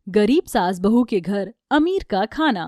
गरीब सास बहू के घर अमीर का खाना।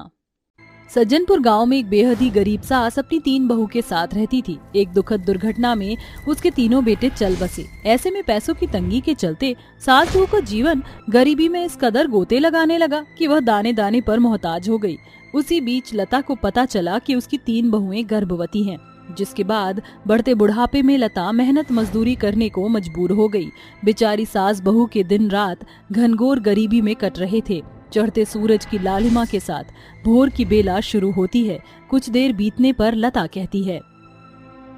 सज्जनपुर गांव में एक बेहद ही गरीब सास अपनी 3 बहू के साथ रहती थी। एक दुखद दुर्घटना में उसके तीनों बेटे चल बसे। ऐसे में पैसों की तंगी के चलते सास बहू का जीवन गरीबी में इस कदर गोते लगाने लगा कि वह दाने दाने पर मोहताज हो गई। उसी बीच लता को पता चला कि उसकी 3 बहुएं गर्भवती हैं, जिसके बाद बढ़ते बुढ़ापे में लता मेहनत मजदूरी करने को मजबूर हो गई। बेचारी सास बहू के दिन रात घनघोर गरीबी में कट रहे थे। चढ़ते सूरज की लालिमा के साथ भोर की बेला शुरू होती है। कुछ देर बीतने पर लता कहती है,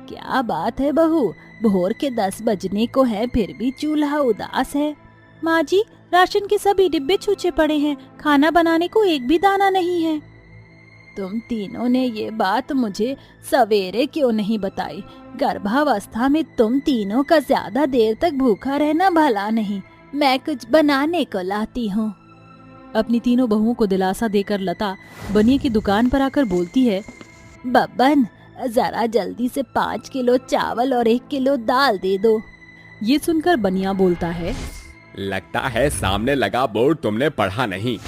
क्या बात है बहू, भोर के 10 बजने को है, फिर भी चूल्हा उदास है। माँ जी, राशन के सभी डिब्बे छूचे पड़े हैं, खाना बनाने को एक भी दाना नहीं है। तुम तीनों ने ये बात मुझे सवेरे क्यों नहीं बताई? गर्भावस्था में तुम तीनों का ज्यादा देर तक भूखा रहना भला नहीं। मैं कुछ बनाने को लाती हूँ। अपनी तीनों बहुओं को दिलासा देकर लता बनिए की दुकान पर आकर बोलती है, बब्बन, जरा जल्दी से 5 किलो चावल और 1 किलो दाल दे दो। ये सुनकर बनिया बोलता है, लगता है सामने लगा बोर्ड तुमने पढ़ा नहीं।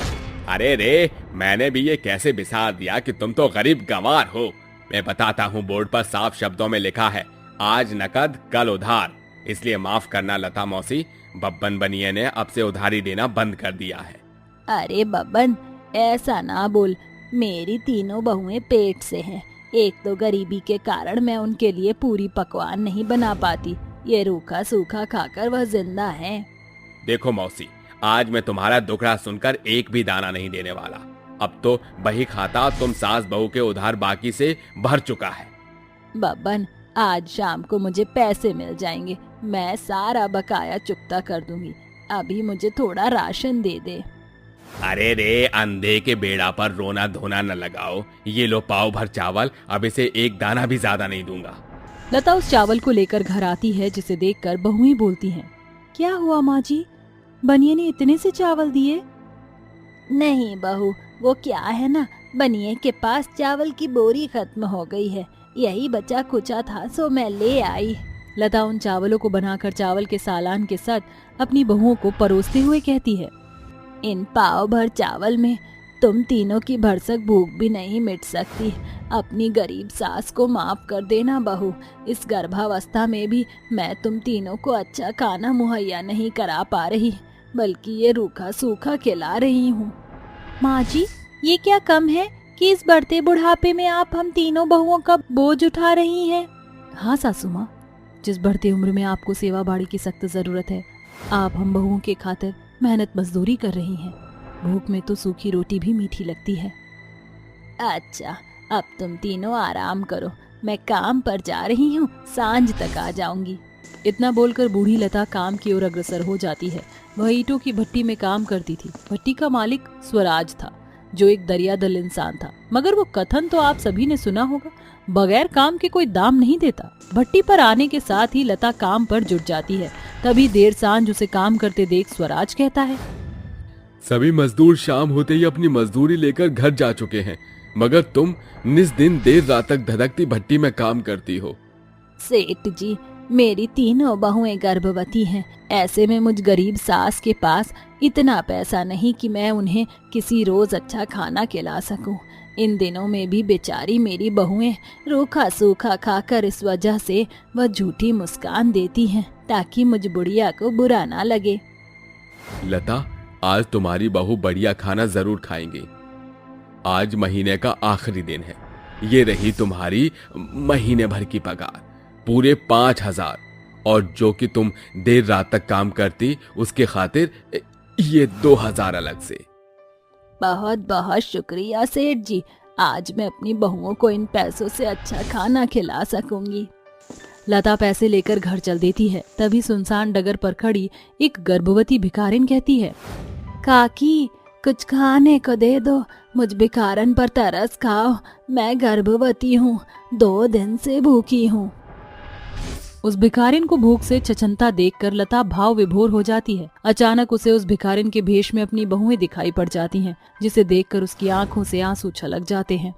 अरे रे, मैंने भी ये कैसे बिसार दिया कि तुम तो गरीब गंवार हो। मैं बताता हूँ, बोर्ड पर साफ शब्दों में लिखा है, आज नकद कल उधार। इसलिए माफ करना लता मौसी, बब्बन बनिए ने अब से उधारी देना बंद कर दिया है। अरे बब्बन, ऐसा ना बोल। मेरी तीनों बहुएं पेट से हैं। एक तो गरीबी के कारण मैं उनके लिए पूरी पकवान नहीं बना पाती। ये रूखा सूखा खाकर वह जिंदा हैं। देखो मौसी, आज मैं तुम्हारा दुखड़ा सुनकर एक भी दाना नहीं देने वाला। अब तो बही खाता तुम सास बहू के उधार बाकी से भर चुका है। बब्बन, आज शाम को मुझे पैसे मिल जाएंगे, मैं सारा बकाया चुकता कर दूंगी। अभी मुझे थोड़ा राशन दे दे। अरे रे, अंधे के बेड़ा पर रोना धोना न लगाओ। ये लो पाव भर चावल, अब इसे एक दाना भी ज्यादा नहीं दूंगा। लता उस चावल को लेकर घर आती है, जिसे देखकर बहुएं बोलती हैं, क्या हुआ माँ जी, बनिए ने इतने से चावल दिए? नहीं बहू, वो क्या है ना, बनिए के पास चावल की बोरी खत्म हो गई है, यही बचा कुचा था सो मैं ले आई। लता उन चावलों को बनाकर चावल के सालान के साथ अपनी बहुओं को परोसते हुए कहती है, इन पाव भर चावल में तुम तीनों की भरसक भूख भी नहीं मिट सकती। अपनी गरीब सास को माफ कर देना बहू। इस गर्भावस्था में भी मैं तुम तीनों को अच्छा खाना मुहैया नहीं करा पा रही, बल्कि ये रूखा सूखा खिला रही हूँ। माँ जी, ये क्या कम है कि इस बढ़ते बुढ़ापे में आप हम तीनों बहुओं का बोझ उठा रही हैं? हाँ सासू माँ, जिस बढ़ती उम्र में आपको सेवा बाड़ी की सख्त जरूरत है, आप हम बहुओं के खातिर मेहनत मजदूरी कर रही हैं। भूख में तो सूखी रोटी भी मीठी लगती है। अच्छा, अब तुम तीनों आराम करो, मैं काम पर जा रही हूँ, सांझ तक आ जाऊंगी। इतना बोलकर बूढ़ी लता काम की ओर अग्रसर हो जाती है। वह ईंटों की भट्टी में काम करती थी। भट्टी का मालिक स्वराज था, जो एक दरियादिल इंसान था, मगर वो कथन तो आप सभी ने सुना होगा, बगैर काम के कोई दाम नहीं देता। भट्टी पर आने के साथ ही लता काम पर जुट जाती है। तभी देर सांझ उसे काम करते देख स्वराज कहता है, सभी मजदूर शाम होते ही अपनी मजदूरी लेकर घर जा चुके हैं, मगर तुम निस दिन देर रात तक धधकती भट्टी में काम करती हो। सेठ जी, मेरी तीनों बहुएं गर्भवती हैं। ऐसे में मुझ गरीब सास के पास इतना पैसा नहीं कि मैं उन्हें किसी रोज अच्छा खाना खिला सकूं। इन दिनों में भी बेचारी मेरी बहुएं रूखा सूखा खाकर इस वजह से वह झूठी मुस्कान देती हैं, ताकि मुझ बुढ़िया को बुरा ना लगे। लता, आज तुम्हारी बहू बढ़िया खाना जरूर खाएंगे। आज महीने का आखिरी दिन है। ये रही तुम्हारी महीने भर की पगार, पूरे 5,000। और जो कि तुम देर रात तक काम करती, उसके खातिर ये 2,000 अलग से। बहुत बहुत शुक्रिया सेठ जी, आज मैं अपनी बहुओं को इन पैसों से अच्छा खाना खिला सकूंगी। लता पैसे लेकर घर चल देती है। तभी सुनसान डगर पर खड़ी एक गर्भवती भिखारिन कहती है, काकी, कुछ खाने को दे दो, मुझ भिखारन पर तरस खाओ। मैं गर्भवती हूँ, 2 दिन से भूखी हूँ। उस भिखारिन को भूख से छचनता देखकर लता भाव विभोर हो जाती है। अचानक उसे उस भिखारिन के भेष में अपनी बहुएं दिखाई पड़ जाती हैं, जिसे देखकर उसकी आंखों से आंसू छलक जाते हैं।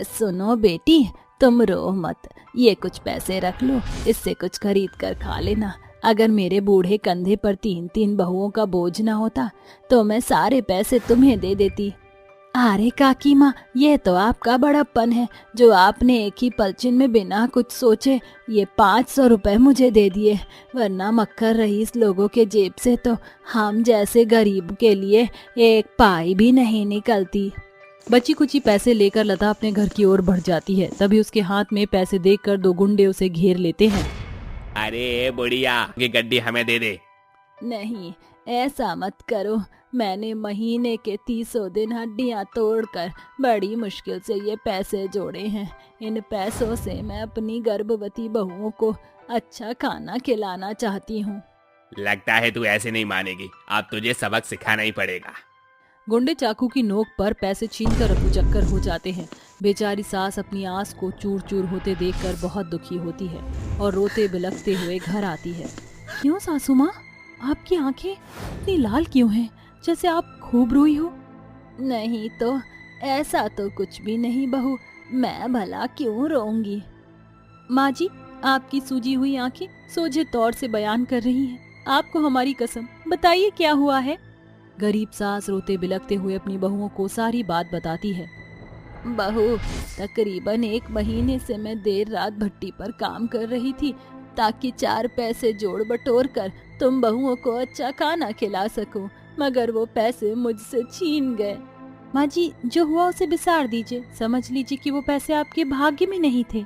सुनो बेटी, तुम रो मत, ये कुछ पैसे रख लो, इससे कुछ खरीद कर खा लेना। अगर मेरे बूढ़े कंधे पर 3-3 बहुओं का बोझ ना होता तो मैं सारे पैसे तुम्हें दे देती। अरे काकी माँ, ये तो आपका बड़प्पन है जो आपने एक ही पलचिन में बिना कुछ सोचे ये 500 रुपए मुझे दे दिए, वरना मक्खर रईस लोगों के जेब से तो हम जैसे गरीब के लिए एक पाई भी नहीं निकलती। बची कुची पैसे लेकर लता अपने घर की ओर बढ़ जाती है। तभी उसके हाथ में पैसे देखकर 2 गुंडे उसे घेर लेते हैं। अरे बुढ़िया, ये गड्डी हमें दे दे। नहीं, ऐसा मत करो। मैंने महीने के 30 दिन हड्डियां तोड़कर बड़ी मुश्किल से ये पैसे जोड़े हैं। इन पैसों से मैं अपनी गर्भवती बहुओं को अच्छा खाना खिलाना चाहती हूँ। लगता है तू ऐसे नहीं मानेगी, अब तुझे सबक सिखाना ही पड़ेगा। गुंडे चाकू की नोक पर पैसे छीनकर रफूचक्कर हो जाते हैं। बेचारी सास अपनी आस को चूर चूर होते देखकर बहुत दुखी होती है और रोते बिलखते हुए घर आती है। क्यों सासू माँ, आपकी आंखें इतनी लाल क्यों हैं, जैसे आप खूब रोई हो? नहीं तो ऐसा तो कुछ भी नहीं बहू, मैं भला क्यों रोऊंगी। माँ जी, आपकी सूजी हुई आंखें सोझे तौर से बयान कर रही हैं। आपको हमारी कसम, बताइए क्या हुआ है। गरीब सास रोते बिलखते हुए अपनी बहुओं को सारी बात बताती है। बहू, तकरीबन 1 महीने से मैं देर रात भट्टी पर काम कर रही थी ताकि 4 पैसे जोड़ बटोर कर तुम बहुओं को अच्छा खाना खिला सकूं, मगर वो पैसे मुझसे छीन गए। माँ जी, जो हुआ उसे बिसार दीजिए, समझ लीजिए कि वो पैसे आपके भाग्य में नहीं थे।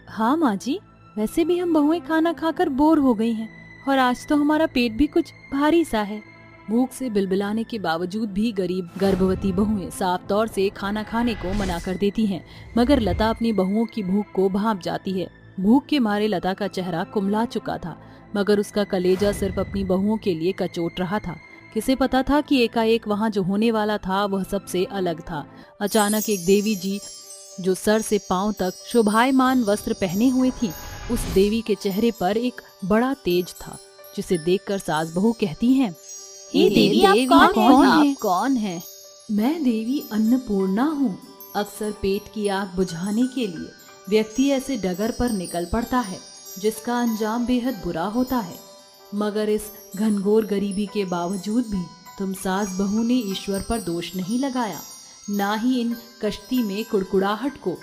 हाँ माँ जी, वैसे भी हम बहुएं खाना खाकर बोर हो गई हैं और आज तो हमारा पेट भी कुछ भारी सा है। भूख से बिलबिलाने के बावजूद भी गरीब गर्भवती बहुएं साफ तौर से खाना खाने को मना कर देती हैं, मगर लता अपनी बहुओं की भूख को भांप जाती है। भूख के मारे लता का चेहरा कुम्हला चुका था, मगर उसका कलेजा सिर्फ अपनी बहुओं के लिए कचोट रहा था। किसे पता था कि एकाएक वहाँ जो होने वाला था वह सबसे अलग था। अचानक एक देवी जी जो सर से पांव तक शोभायमान वस्त्र पहने हुए थी, उस देवी के चेहरे पर एक बड़ा तेज था, जिसे देखकर सास बहू कहती हैं, हे देवी, आप कौन है? मैं देवी अन्नपूर्णा हूँ। अक्सर पेट की आग बुझाने के लिए व्यक्ति ऐसे डगर पर निकल पड़ता है जिसका अंजाम बेहद बुरा होता है, मगर इस घनघोर गरीबी के बावजूद भी तुम सास बहू ने ईश्वर पर दोष नहीं लगाया, ना ही इन कश्ती में कुड़कुड़ाहट को।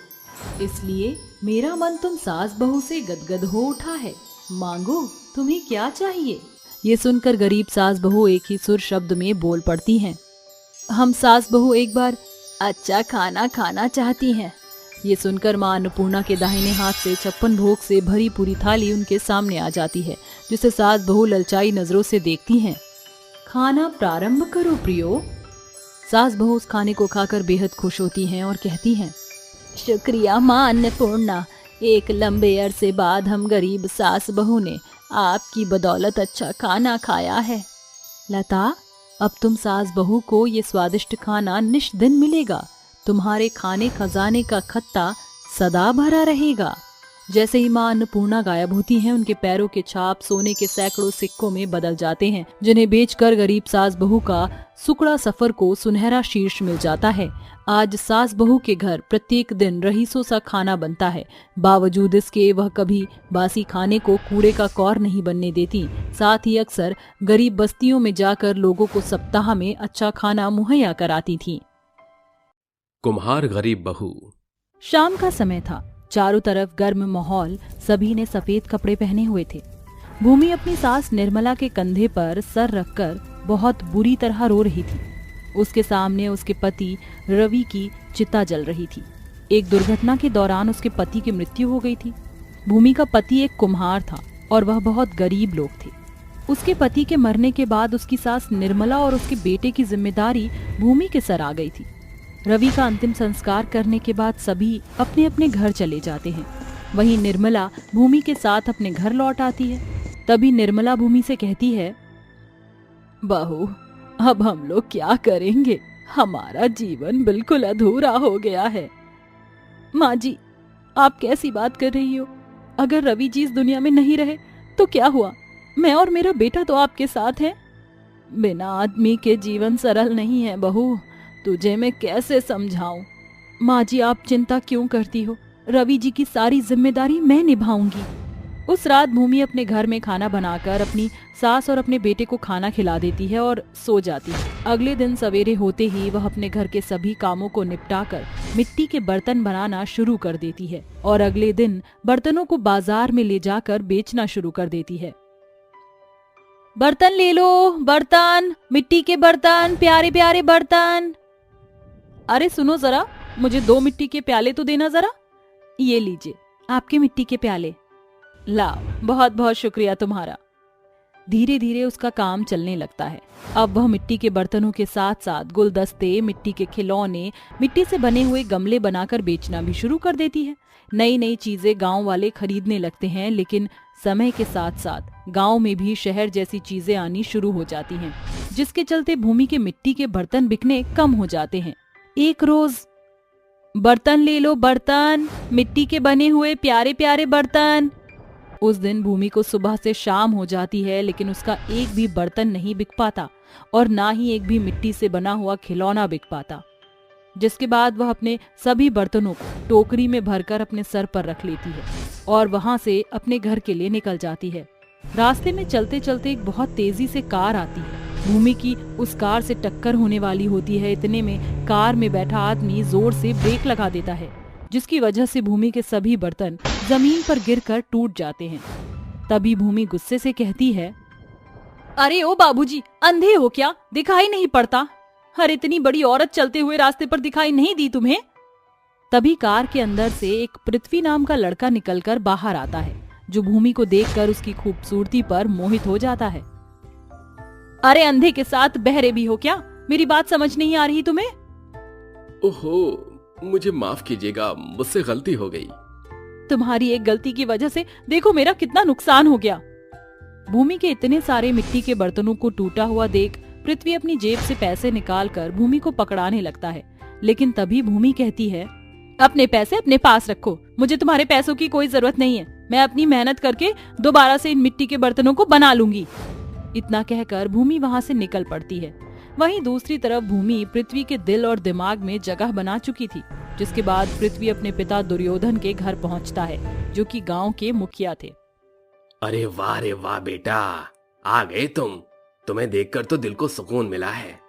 इसलिए मेरा मन तुम सास बहू से गदगद हो उठा है। मांगो, तुम्हें क्या चाहिए। ये सुनकर गरीब सास बहू एक ही सुर शब्द में बोल पड़ती हैं। हम सास बहू एक बार अच्छा खाना खाना चाहती हैं। ये सुनकर माँ अन्नपूर्णा के दाहिने हाथ से 56 भोग से भरी पूरी थाली उनके सामने आ जाती है, जिसे सास बहू ललचाई नजरों से देखती हैं। खाना प्रारंभ करो प्रियो। सास बहू उस खाने को खाकर बेहद खुश होती हैं और कहती हैं, शुक्रिया माँ अन्नपूर्णा, एक लंबे अरसे बाद हम गरीब सास बहू ने आपकी बदौलत अच्छा खाना खाया है। लता, अब तुम सास बहू को ये स्वादिष्ट खाना निष्दिन मिलेगा। तुम्हारे खाने खजाने का खत्ता सदा भरा रहेगा। जैसे ही माँ अन्नपूर्णा गायब होती हैं, उनके पैरों के छाप सोने के सैकड़ों सिक्कों में बदल जाते हैं, जिन्हें बेचकर गरीब सास बहू का सुकड़ा सफर को सुनहरा शीर्ष मिल जाता है। आज सास बहू के घर प्रत्येक दिन रईसों सा खाना बनता है। बावजूद इसके वह कभी बासी खाने को कूड़े का कौर नहीं बनने देती। साथ ही अक्सर गरीब बस्तियों में जाकर लोगों को सप्ताह में अच्छा खाना मुहैया कराती थी। कुम्हार गरीब बहू। शाम का समय था। चारों तरफ गर्म माहौल, सभी ने सफेद कपड़े पहने हुए थे। भूमि अपनी सास निर्मला के कंधे पर सर रखकर बहुत बुरी तरह रो रही थी। उसके सामने उसके पति रवि की चिता जल रही थी। एक दुर्घटना के दौरान उसके पति की मृत्यु हो गई थी। भूमि का पति एक कुम्हार था और वह बहुत गरीब लोग थे। उसके पति के मरने के बाद उसकी सास निर्मला और उसके बेटे की जिम्मेदारी भूमि के सर आ गई थी। रवि का अंतिम संस्कार करने के बाद सभी अपने अपने घर चले जाते हैं। वहीं निर्मला भूमि के साथ अपने घर लौट आती है। तभी निर्मला भूमि से कहती है, बहू, अब हम लोग क्या करेंगे? हमारा जीवन बिल्कुल अधूरा हो गया है। माँ जी, आप कैसी बात कर रही हो? अगर रवि जी इस दुनिया में नहीं रहे तो क्या हुआ? मैं और मेरा बेटा तो आपके साथ है। बिना आदमी के जीवन सरल नहीं है बहू, तुझे मैं कैसे समझाऊं? माँ जी, आप चिंता क्यों करती हो? रवि जी की सारी जिम्मेदारी मैं निभाऊंगी। उस रात भूमि अपने घर में खाना बनाकर अपनी सास और अपने बेटे को खाना खिला देती है और सो जाती है। अगले दिन सवेरे होते ही वह अपने घर के सभी कामों को निपटाकर मिट्टी के बर्तन बनाना शुरू कर देती है और अगले दिन बर्तनों को बाजार में ले जाकर बेचना शुरू कर देती है। बर्तन ले लो, बर्तन, मिट्टी के बर्तन, प्यारे प्यारे बर्तन। अरे सुनो जरा, मुझे 2 मिट्टी के प्याले तो देना जरा। ये लीजिए आपके मिट्टी के प्याले। लाओ, बहुत बहुत शुक्रिया तुम्हारा। धीरे धीरे उसका काम चलने लगता है। अब वह मिट्टी के बर्तनों के साथ साथ गुलदस्ते, मिट्टी के खिलौने, मिट्टी से बने हुए गमले बनाकर बेचना भी शुरू कर देती है। नई नई चीजें गांव वाले खरीदने लगते हैं, लेकिन समय के साथ साथ गांव में भी शहर जैसी चीजें आनी शुरू हो जाती हैं, जिसके चलते भूमि के मिट्टी के बर्तन बिकने कम हो जाते हैं। एक रोज, बर्तन ले लो, बर्तन, मिट्टी के बने हुए प्यारे प्यारे बर्तन। उस दिन भूमि को सुबह से शाम हो जाती है, लेकिन उसका एक भी बर्तन नहीं बिक पाता और ना ही एक भी मिट्टी से बना हुआ खिलौना बिक पाता। जिसके बाद वह अपने सभी बर्तनों को टोकरी में भरकर अपने सर पर रख लेती है और वहां से अपने घर के लिए निकल जाती है। रास्ते में चलते चलते एक बहुत तेजी से कार आती है। भूमि की उस कार से टक्कर होने वाली होती है। इतने में कार में बैठा आदमी जोर से ब्रेक लगा देता है, जिसकी वजह से भूमि के सभी बर्तन जमीन पर गिरकर टूट जाते हैं। तभी भूमि गुस्से से कहती है, अरे ओ बाबूजी, अंधे हो क्या? दिखाई नहीं पड़ता? हर इतनी बड़ी औरत चलते हुए रास्ते पर दिखाई नहीं दी तुम्हें? तभी कार के अंदर से एक पृथ्वी नाम का लड़का निकलकर बाहर आता है, जो भूमि को देखकर उसकी खूबसूरती पर मोहित हो जाता है। अरे अंधे के साथ बहरे भी हो क्या? मेरी बात समझ नहीं आ रही तुम्हें? ओहो, मुझे माफ कीजिएगा, मुझसे गलती हो गई। तुम्हारी एक गलती की वजह से देखो मेरा कितना नुकसान हो गया। भूमि के इतने सारे मिट्टी के बर्तनों को टूटा हुआ देख पृथ्वी अपनी जेब से पैसे निकालकर भूमि को पकड़ाने लगता है, लेकिन तभी भूमि कहती है, अपने पैसे अपने पास रखो, मुझे तुम्हारे पैसों की कोई जरूरत नहीं है। मैं अपनी मेहनत करके दोबारा से इन मिट्टी के बर्तनों को बना लूंगी। इतना कहकर भूमि वहां से निकल पड़ती है। वहीं दूसरी तरफ भूमि पृथ्वी के दिल और दिमाग में जगह बना चुकी थी। जिसके बाद पृथ्वी अपने पिता दुर्योधन के घर पहुंचता है, जो कि गांव के मुखिया थे। अरे वाह बेटा, आ गए तुम। तुम्हें देखकर तो दिल को सुकून मिला है।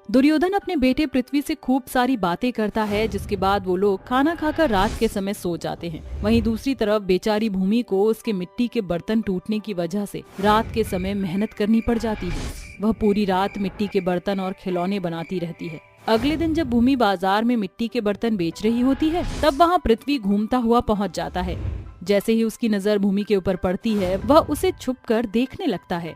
दुर्योधन अपने बेटे पृथ्वी से खूब सारी बातें करता है, जिसके बाद वो लोग खाना खाकर रात के समय सो जाते हैं। वहीं दूसरी तरफ बेचारी भूमि को उसके मिट्टी के बर्तन टूटने की वजह से रात के समय मेहनत करनी पड़ जाती है। वह पूरी रात मिट्टी के बर्तन और खिलौने बनाती रहती है। अगले दिन जब भूमि बाजार में मिट्टी के बर्तन बेच रही होती है, तब वहाँ पृथ्वी घूमता हुआ पहुँच जाता है। जैसे ही उसकी नजर भूमि के ऊपर पड़ती है, वह उसे छुपकर देखने लगता है।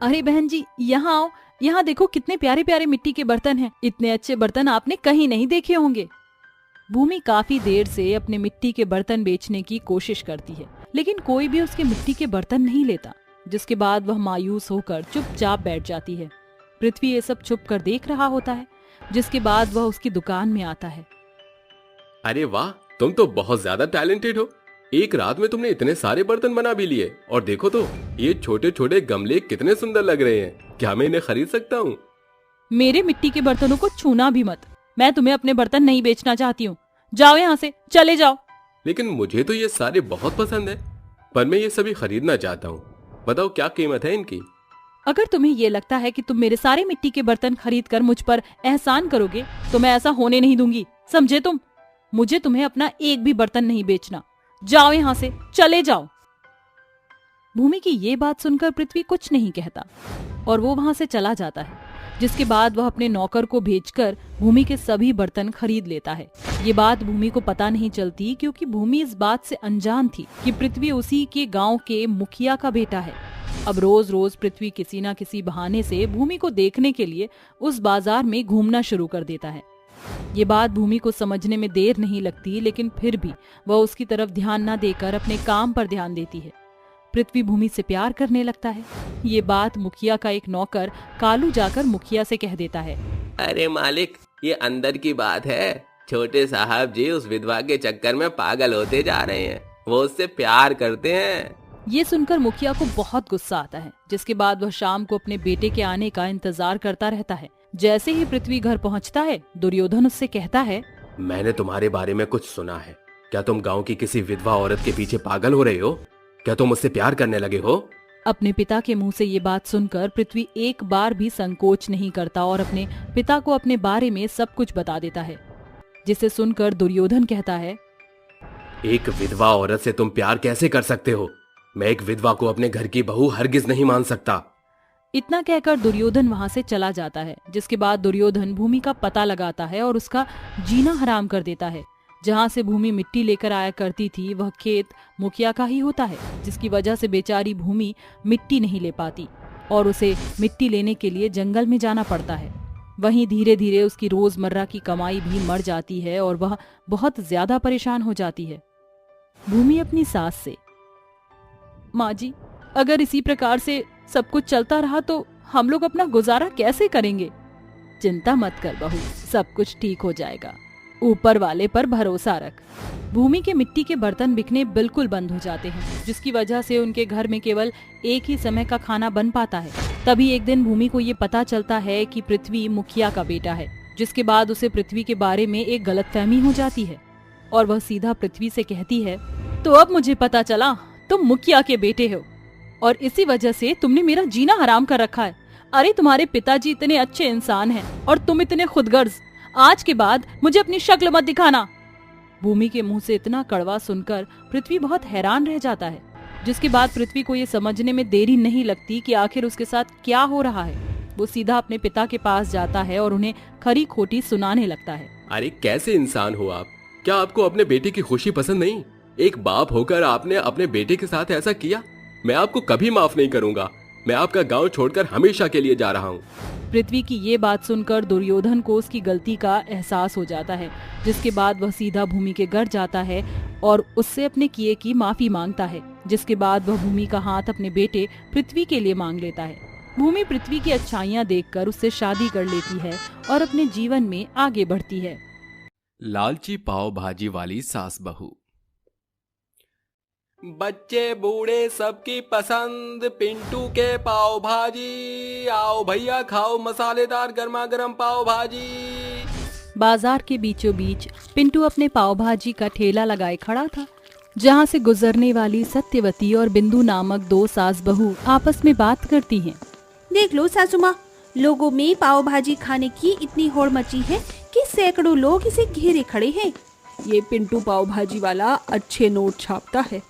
अरे बहन जी, यहाँ आओ, यहाँ देखो कितने प्यारे प्यारे मिट्टी के बर्तन हैं। इतने अच्छे बर्तन आपने कहीं नहीं देखे होंगे। भूमि काफी देर से अपने मिट्टी के बर्तन बेचने की कोशिश करती है, लेकिन कोई भी उसके मिट्टी के बर्तन नहीं लेता। जिसके बाद वह मायूस होकर चुपचाप बैठ जाती है। पृथ्वी ये सब छुप कर देख रहा होता है। जिसके बाद वह उसकी दुकान में आता है। अरे वाह, तुम तो बहुत ज्यादा टैलेंटेड हो। एक रात में तुमने इतने सारे बर्तन बना भी लिए, और देखो तो ये छोटे छोटे गमले कितने सुंदर लग रहे हैं। क्या मैं इन्हें खरीद सकता हूँ? मेरे मिट्टी के बर्तनों को छूना भी मत। मैं तुम्हें अपने बर्तन नहीं बेचना चाहती हूँ। जाओ यहाँ से, चले जाओ। लेकिन मुझे तो ये सारे बहुत पसंद है, पर मैं ये सभी खरीदना चाहता हूँ। बताओ क्या कीमत है इनकी? अगर तुम्हें ये लगता है कि तुम मेरे सारे मिट्टी के बर्तन खरीद कर मुझ पर एहसान करोगे, तो मैं ऐसा होने नहीं दूंगी, समझे तुम? मुझे तुम्हें अपना एक भी बर्तन नहीं बेचना। जाओ यहाँ से, चले जाओ। भूमि की ये बात सुनकर पृथ्वी कुछ नहीं कहता और वो वहां से चला जाता है। जिसके बाद वह अपने नौकर को भेजकर भूमि के सभी बर्तन खरीद लेता है। ये बात भूमि को पता नहीं चलती, क्योंकि भूमि इस बात से अनजान थी कि पृथ्वी उसी के गांव के मुखिया का बेटा है। अब रोज रोज पृथ्वी किसी न किसी बहाने से भूमि को देखने के लिए उस बाजार में घूमना शुरू कर देता है। ये बात भूमि को समझने में देर नहीं लगती, लेकिन फिर भी वह उसकी तरफ ध्यान न देकर अपने काम पर ध्यान देती है। पृथ्वी भूमि से प्यार करने लगता है। ये बात मुखिया का एक नौकर कालू जाकर मुखिया से कह देता है। अरे मालिक, ये अंदर की बात है। छोटे साहब जी उस विधवा के चक्कर में पागल होते जा रहे हैं। वो उससे प्यार करते हैं। ये सुनकर मुखिया को बहुत गुस्सा आता है। जिसके बाद वह शाम को अपने बेटे के आने का इंतजार करता रहता है। जैसे ही पृथ्वी घर पहुंचता है, दुर्योधन उससे कहता है, मैंने तुम्हारे बारे में कुछ सुना है। क्या तुम गांव की किसी विधवा औरत के पीछे पागल हो रहे हो? क्या तुम मुझसे प्यार करने लगे हो? अपने पिता के मुंह से ये बात सुनकर पृथ्वी एक बार भी संकोच नहीं करता और अपने पिता को अपने बारे में सब कुछ बता देता है, जिसे सुनकर दुर्योधन कहता है, एक विधवा औरत से तुम प्यार कैसे कर सकते हो? मैं एक विधवा को अपने घर की बहू हरगिज नहीं मान सकता। इतना कहकर दुर्योधन वहां से चला जाता है। जिसके बाद दुर्योधन भूमि का पता लगाता है और उसका जीना हराम कर देता है। जहां से भूमि मिट्टी लेकर आया करती थी वह खेत मुखिया का ही होता है, जिसकी वजह से बेचारी भूमि मिट्टी नहीं ले पाती और उसे मिट्टी लेने के लिए जंगल में जाना पड़ता है। वहीं धीरे धीरे उसकी रोजमर्रा की कमाई भी मर जाती है और वह बहुत ज्यादा परेशान हो जाती है। भूमि अपनी सास से, माँ जी, अगर इसी प्रकार से सब कुछ चलता रहा तो हम लोग अपना गुजारा कैसे करेंगे? चिंता मत कर बहू, सब कुछ ठीक हो जाएगा, ऊपर वाले पर भरोसा रख। भूमि के मिट्टी के बर्तन बिकने बिल्कुल बंद हो जाते हैं, जिसकी वजह से उनके घर में केवल एक ही समय का खाना बन पाता है। तभी एक दिन भूमि को ये पता चलता है कि पृथ्वी मुखिया का बेटा है, जिसके बाद उसे पृथ्वी के बारे में एक गलतफहमी हो जाती है और वह सीधा पृथ्वी से कहती है, तो अब मुझे पता चला तुम मुखिया के बेटे हो और इसी वजह से तुमने मेरा जीना हराम कर रखा है। अरे तुम्हारे पिताजी इतने अच्छे इंसान हैं और तुम इतने खुदगर्ज। आज के बाद मुझे अपनी शक्ल मत दिखाना। भूमि के मुंह से इतना कड़वा सुनकर पृथ्वी बहुत हैरान रह जाता है, जिसके बाद पृथ्वी को ये समझने में देरी नहीं लगती कि आखिर उसके साथ क्या हो रहा है। वो सीधा अपने पिता के पास जाता है और उन्हें खरी खोटी सुनाने लगता है। अरे कैसे इंसान हो आप? क्या आपको अपने बेटे की खुशी पसंद नहीं? एक बाप होकर आपने अपने बेटे के साथ ऐसा किया? मैं आपको कभी माफ नहीं करूंगा। मैं आपका गांव छोड़कर हमेशा के लिए जा रहा हूँ। पृथ्वी की ये बात सुनकर दुर्योधन को उसकी गलती का एहसास हो जाता है, जिसके बाद वह सीधा भूमि के घर जाता है और उससे अपने किए की माफी मांगता है। जिसके बाद वह भूमि का हाथ अपने बेटे पृथ्वी के लिए मांग लेता है। भूमि पृथ्वी की अच्छाइयाँ देखकर उससे शादी कर लेती है और अपने जीवन में आगे बढ़ती है। लालची पाव भाजी वाली सास बहू। बच्चे बूढ़े सबकी पसंद पिंटू के पाव भाजी। आओ भैया खाओ मसालेदार गर्मा गर्म पाव भाजी। बाजार के बीचों बीच पिंटू अपने पाव भाजी का ठेला लगाए खड़ा था, जहाँ से गुजरने वाली सत्यवती और बिंदु नामक दो सास बहू आपस में बात करती हैं। देख लो सासू माँ, लोगों में पाव भाजी खाने की इतनी होड़ मची है कि सैकड़ों लोग इसे घेरे खड़े हैं। ये पिंटू पाव भाजी वाला अच्छे नोट छापता है।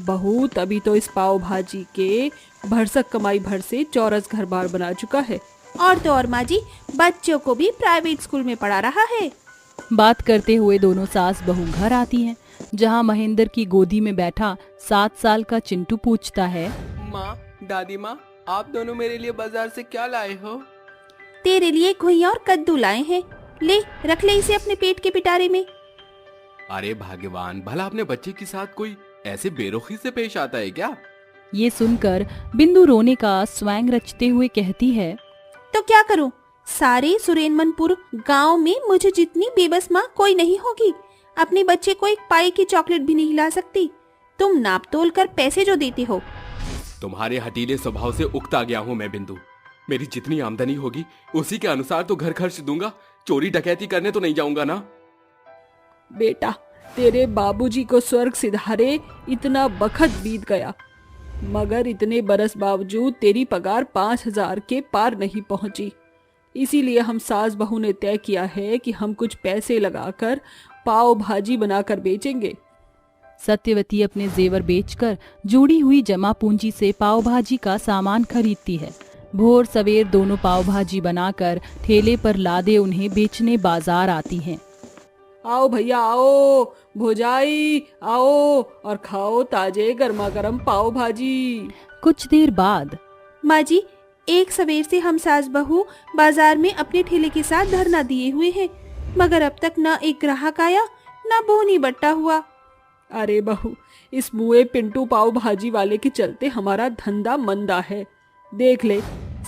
बहू तभी तो इस पाव भाजी के भरसक कमाई भर से चौरस घर बार बना चुका है। और तो और माँ जी, बच्चों को भी प्राइवेट स्कूल में पढ़ा रहा है। बात करते हुए दोनों सास बहू घर आती हैं, जहाँ महेंद्र की गोदी में बैठा 7 साल का चिंटू पूछता है, माँ, दादी माँ, आप दोनों मेरे लिए बाजार से क्या लाए हो? तेरे लिए घुइयां और कद्दू लाए हैं, ले रख ले इसे अपने पेट के पिटारे में। अरे भगवान, भला अपने बच्चे के साथ कोई ऐसे बेरुखी से पेश आता है क्या? ये सुनकर बिंदु रोने का स्वैंग रचते हुए कहती है, तो क्या करूं? सारे सुरेनमनपुर गांव में मुझे जितनी बेबस माँ कोई नहीं होगी। अपने बच्चे को एक पाई की चॉकलेट भी नहीं ला सकती। तुम नाप तोल कर पैसे जो देते हो। तुम्हारे हटीले स्वभाव से उकता गया हूँ मैं बिंदु। मेरी जितनी आमदनी होगी उसी के अनुसार तो घर खर्च दूंगा। चोरी डकैती करने तो नहीं जाऊंगा ना। बेटा, तेरे बाबूजी को स्वर्ग सिधारे इतना बखत बीत गया, मगर इतने बरस बावजूद तेरी पगार 5,000 के पार नहीं पहुंची। इसीलिए हम सास बहू ने तय किया है कि हम कुछ पैसे लगाकर पाव भाजी बनाकर बेचेंगे। सत्यवती अपने जेवर बेचकर जोड़ी हुई जमा पूंजी से पाव भाजी का सामान खरीदती है। भोर सवेर दोनों पाव भाजी बनाकर ठेले पर लादे उन्हें बेचने बाजार आती हैं। आओ भैया आओ, भोजाई आओ और खाओ ताजे गर्मा गर्म पाव भाजी। कुछ देर बाद, माँ जी, एक सवेर से हम सास बहू बाजार में अपने ठेले के साथ धरना दिए हुए हैं, मगर अब तक न एक ग्राहक आया न बोनी बट्टा हुआ। अरे बहू, इस मुए पिंटू पाव भाजी वाले के चलते हमारा धंधा मंदा है। देख ले,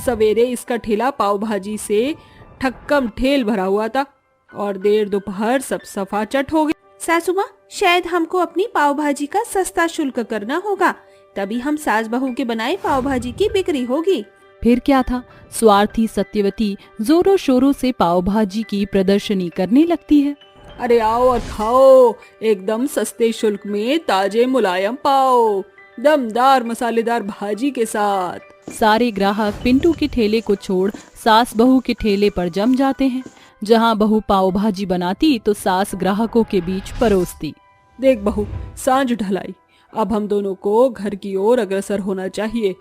सवेरे इसका ठेला पाव भाजी से ठक्कम ठेल भरा हुआ था और देर दोपहर सब सफाचट हो गई। सासू माँ, शायद हमको अपनी पाव भाजी का सस्ता शुल्क करना होगा, तभी हम सास बहू के बनाए पाव भाजी की बिक्री होगी। फिर क्या था, स्वार्थी सत्यवती जोरों शोरों से पाव भाजी की प्रदर्शनी करने लगती है। अरे आओ और खाओ, एकदम सस्ते शुल्क में ताजे मुलायम पाव। दमदार मसालेदार भाजी के साथ। सारे ग्राहक पिंटू के ठेले को छोड़ सास बहू के ठेले पर जम जाते हैं। जहां बहू पाव भाजी बनाती तो सास ग्राहकों के बीच परोसती। देख बहू, सांझ ढलाई, अब हम दोनों को घर की ओर अग्रसर होना चाहिए।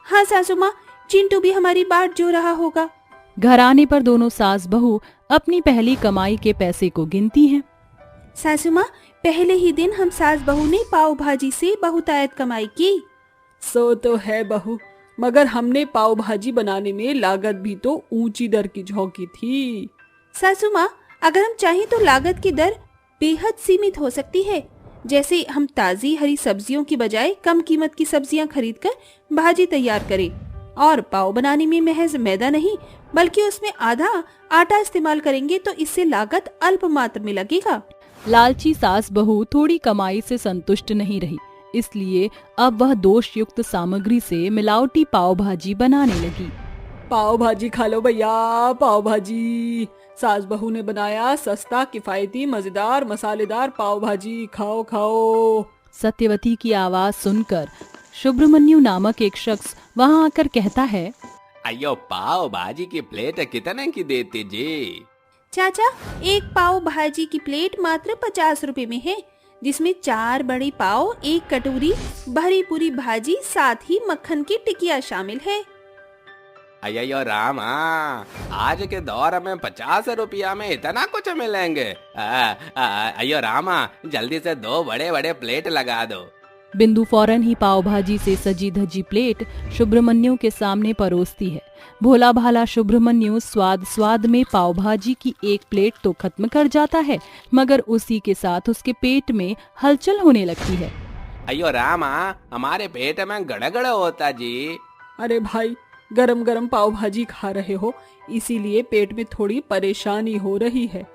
हाँ सासू माँ, चिंटू भी हमारी बाट जो रहा होगा। घर आने पर दोनों सास बहू अपनी पहली कमाई के पैसे को गिनती हैं। सासू माँ, पहले ही दिन हम सास बहू ने पाव भाजी से बहुतायत कमाई की। सो तो है बहू, मगर हमने पाव भाजी बनाने में लागत भी तो ऊंची दर की झोंकी थी। सासू माँ, अगर हम चाहें तो लागत की दर बेहद सीमित हो सकती है। जैसे हम ताजी हरी सब्जियों की बजाय कम कीमत की सब्जियां खरीदकर भाजी तैयार करें और पाव बनाने में महज मैदा नहीं बल्कि उसमें आधा आटा इस्तेमाल करेंगे तो इससे लागत अल्प मात्र में लगेगा। लालची सास बहू थोड़ी कमाई से संतुष्ट नहीं रही, इसलिए अब वह दोष युक्त सामग्री से मिलावटी पाव भाजी बनाने लगी। पाव भाजी खा लो भैया, पाव भाजी। सास बहू ने बनाया सस्ता, किफायती, मजेदार, मसालेदार पाव भाजी, खाओ खाओ। सत्यवती की आवाज सुनकर सुब्रमण्यु नामक एक शख्स वहां आकर कहता है, अयो पाव भाजी की प्लेट कितने की देते जी? चाचा, एक पाव भाजी की प्लेट मात्र 50 रुपए में है, जिसमें 4 बड़े पाव, 1 कटोरी भरी पूरी भाजी, साथ ही मक्खन की टिकिया शामिल है। अयो रामा, आज के दौर में 50 रुपया में इतना कुछ मिलेंगे? अयो रामा, जल्दी से 2 बड़े बड़े प्लेट लगा दो। बिंदु फौरन ही पाव भाजी से सजी धजी प्लेट सुब्रमण्यु के सामने परोसती है। भोला भाला सुब्रमण्यु स्वाद स्वाद में पाव भाजी की एक प्लेट तो खत्म कर जाता है, मगर उसी के साथ उसके पेट में हलचल होने लगती है। अयो रामा, हमारे पेट में गड़गड़ होता जी। अरे भाई, गरम गरम पाव भाजी खा रहे हो, इसीलिए पेट में थोड़ी परेशानी हो रही है।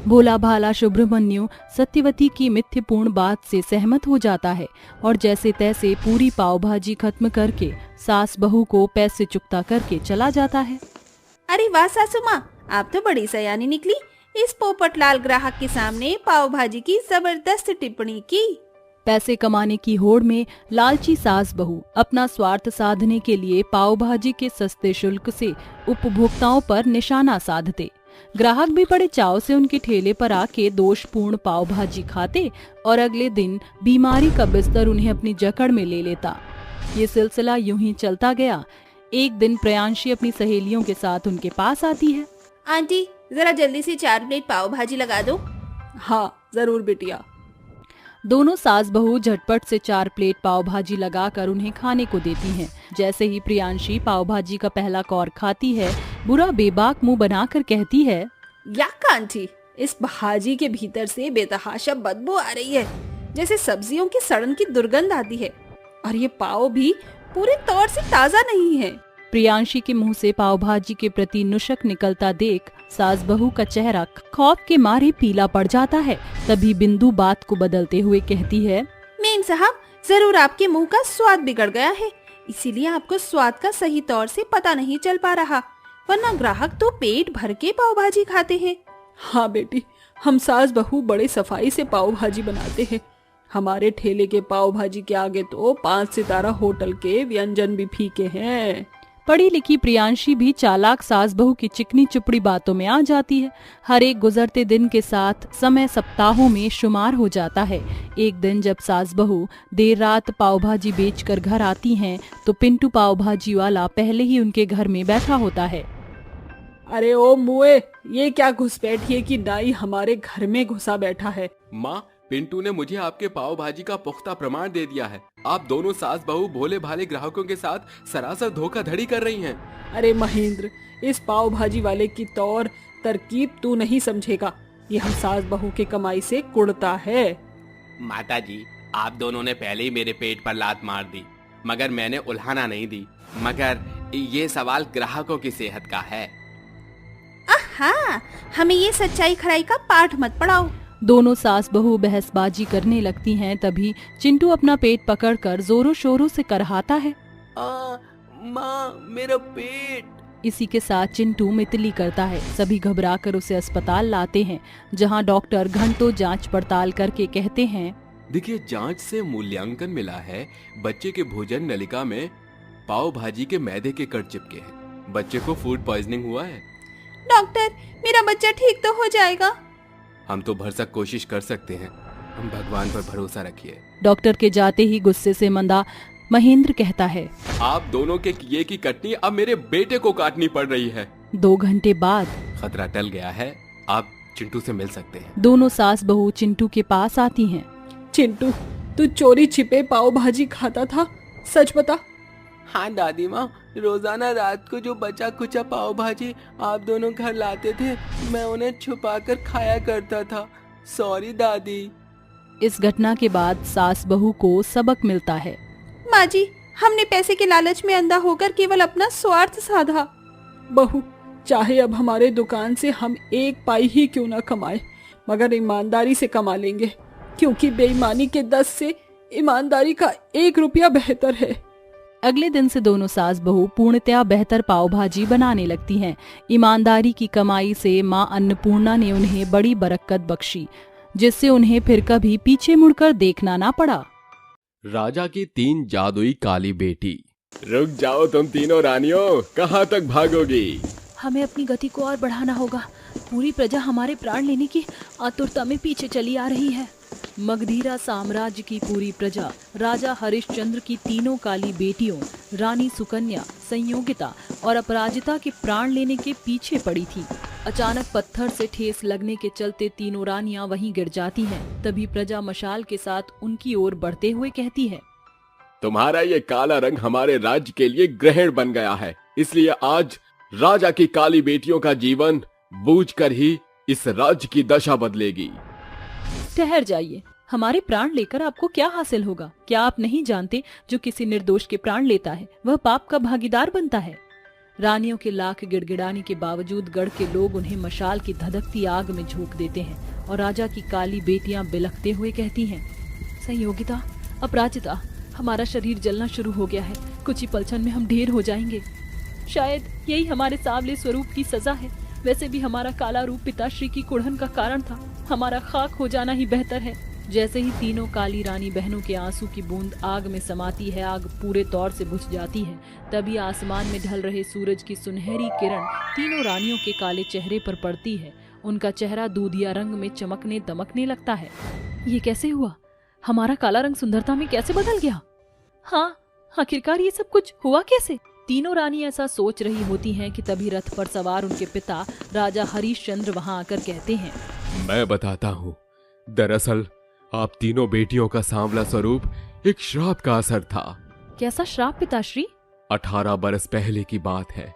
भोला भाला सुब्रमण्यु सत्यवती की मिथ्यपूर्ण बात से सहमत हो जाता है और जैसे तैसे पूरी पाव भाजी खत्म करके सास बहू को पैसे चुकता करके चला जाता है। अरे वाह सासू माँ, आप तो बड़ी सयानी निकली। इस पोपटलाल ग्राहक के सामने पाव भाजी की जबरदस्त टिप्पणी की। पैसे कमाने की होड़ में लालची सास बहू अपना स्वार्थ साधने के लिए पाव भाजी के सस्ते शुल्क से उपभोक्ताओं पर निशाना साधते। ग्राहक भी बड़े चाव से उनके ठेले पर आके दोषपूर्ण पाव भाजी खाते और अगले दिन बीमारी का बिस्तर उन्हें अपनी जकड़ में ले लेता। ये सिलसिला यूं ही चलता गया। एक दिन प्रियांशी अपनी सहेलियों के साथ उनके पास आती है। आंटी, जरा जल्दी से 4 प्लेट पाव भाजी लगा दो। हाँ जरूर बेटिया। दोनों सास बहू झटपट से 4 प्लेट पाव भाजी लगाकर उन्हें खाने को देती हैं। जैसे ही प्रियांशी पाव भाजी का पहला कौर खाती है, बुरा बेबाक मुंह बनाकर कहती है, याक आंटी, इस भाजी के भीतर से बेतहाशा बदबू आ रही है, जैसे सब्जियों की सड़न की दुर्गंध आती है, और ये पाव भी पूरे तौर से ताजा नहीं है। प्रियांशी के मुंह से पाव भाजी के प्रति नुशक निकलता देख सास बहू का चेहरा खौफ के मारे पीला पड़ जाता है। तभी बिंदु बात को बदलते हुए कहती है, मेम साहब, जरूर आपके मुंह का स्वाद बिगड़ गया है, इसीलिए आपको स्वाद का सही तौर से पता नहीं चल पा रहा, वरना ग्राहक तो पेट भर के पाव भाजी खाते हैं। हाँ बेटी, हम सास बहू बड़े सफाई से पाव भाजी बनाते हैं। हमारे ठेले के पाव भाजी के आगे तो 5 सितारा होटल के व्यंजन भी फीके हैं। पढ़ी लिखी प्रियांशी भी चालाक सास बहू की चिकनी चुपड़ी बातों में आ जाती है। हर एक गुजरते दिन के साथ समय सप्ताहों में शुमार हो जाता है। एक दिन जब सास बहू देर रात पाव भाजी बेचकर घर आती हैं, तो पिंटू पाव भाजी वाला पहले ही उनके घर में बैठा होता है। अरे ओ मुए, ये क्या घुसपैठिए की नाई हमारे घर में घुसा बैठा है। माँ, पिंटू ने मुझे आपके पाव भाजी का पुख्ता प्रमाण दे दिया है। आप दोनों सास बहू भोले भाले ग्राहकों के साथ सरासर धोखाधड़ी कर रही हैं। अरे महेंद्र, इस पाव भाजी वाले की तौर तरकीब तू नहीं समझेगा। ये हम सास बहू की कमाई से कुड़ता है। माता जी, आप दोनों ने पहले ही मेरे पेट पर लात मार दी, मगर मैंने उल्हाना नहीं दी। मगर ये सवाल ग्राहकों की सेहत का है। हाँ, हमें ये सच्चाई खराई का पाठ मत पढ़ाओ। दोनों सास बहू बहसबाजी करने लगती हैं। तभी चिंटू अपना पेट पकड़कर जोरों शोरों से करहाता है, माँ, मेरा पेट। इसी के साथ चिंटू मितली करता है। सभी घबराकर उसे अस्पताल लाते हैं, जहां डॉक्टर घंटों जांच पड़ताल करके कहते हैं, देखिए, जांच से मूल्यांकन मिला है, बच्चे के भोजन नलिका में पाव भाजी के मैदे के कण चिपके हैं। बच्चे को फूड पॉइजनिंग हुआ है। डॉक्टर, मेरा बच्चा ठीक तो हो जाएगा? हम तो भरसक कोशिश कर सकते हैं, हम भगवान पर भरोसा रखिए। डॉक्टर के जाते ही गुस्से से मंदा महेंद्र कहता है। आप दोनों के किए की कटनी अब मेरे बेटे को काटनी पड़ रही है। 2 घंटे बाद खतरा टल गया है, आप चिंटू से मिल सकते हैं। दोनों सास बहू चिंटू के पास आती हैं। चिंटू, तू चोरी छिपे पाव भाजी खाता था, सच बता। हाँ दादी माँ, रोजाना रात को जो बचा कुचा पाव भाजी आप दोनों घर लाते थे, मैं उन्हें छुपाकर खाया करता था। सॉरी दादी। इस घटना के बाद सास बहू को सबक मिलता है। माँ जी, हमने पैसे के लालच में अंधा होकर केवल अपना स्वार्थ साधा। बहू, चाहे अब हमारे दुकान से हम 1 पाई ही क्यों न कमाए, मगर ईमानदारी से कमा लेंगे, क्योंकि बेईमानी के 10 से ईमानदारी का 1 रुपया बेहतर है। अगले दिन से दोनों सास बहू पूर्णतया बेहतर पाव भाजी बनाने लगती हैं। ईमानदारी की कमाई से माँ अन्नपूर्णा ने उन्हें बड़ी बरकत बख्शी, जिससे उन्हें फिर कभी पीछे मुड़कर देखना ना पड़ा। राजा की 3 जादुई काली बेटी। रुक जाओ तुम तीनों रानियों, कहाँ तक भागोगी? हमें अपनी गति को और बढ़ाना होगा। पूरी प्रजा हमारे प्राण लेने की आतुरता में पीछे चली आ रही है। मगधीरा साम्राज्य की पूरी प्रजा राजा हरिश्चंद्र की तीनों काली बेटियों रानी सुकन्या, संयोगिता और अपराजिता के प्राण लेने के पीछे पड़ी थी। अचानक पत्थर से ठेस लगने के चलते तीनों रानियां वहीं गिर जाती हैं। तभी प्रजा मशाल के साथ उनकी ओर बढ़ते हुए कहती है, तुम्हारा ये काला रंग हमारे राज्य के लिए ग्रहण बन गया है, इसलिए आज राजा की काली बेटियों का जीवन बूझकर ही इस राज्य की दशा बदलेगी। ठहर जाइए, हमारे प्राण लेकर आपको क्या हासिल होगा? क्या आप नहीं जानते जो किसी निर्दोष के प्राण लेता है वह पाप का भागीदार बनता है? रानियों के लाख गिड़गिड़ाने के बावजूद गढ़ के लोग उन्हें मशाल की धधकती आग में झोंक देते हैं और राजा की काली बेटियां बिलखते हुए कहती हैं, संयोगिता, अपराजिता, हमारा शरीर जलना शुरू हो गया है। कुछ ही पलछन में हम ढेर हो जाएंगे। शायद यही हमारे सांवले स्वरूप की सजा है। वैसे भी हमारा काला रूप पिताश्री की कुड़हन का कारण था। हमारा खाक हो जाना ही बेहतर है। जैसे ही तीनों काली रानी बहनों के आंसू की बूंद आग में समाती है, आग पूरे तौर से बुझ जाती है। तभी आसमान में ढल रहे सूरज की सुनहरी किरण तीनों रानियों के काले चेहरे पर पड़ती है। उनका चेहरा दूधिया रंग में चमकने दमकने लगता है। ये कैसे हुआ? हमारा काला रंग सुंदरता में कैसे बदल गया? हाँ, आखिरकार ये सब कुछ हुआ कैसे? तीनों रानी ऐसा सोच रही होती हैं कि तभी रथ पर सवार उनके पिता राजा हरिश्चंद्र वहां आकर कहते हैं, मैं बताता हूँ। दरअसल आप तीनों बेटियों का सांवला स्वरूप एक श्राप का असर था। कैसा श्राप पिताश्री? 18 बरस पहले की बात है।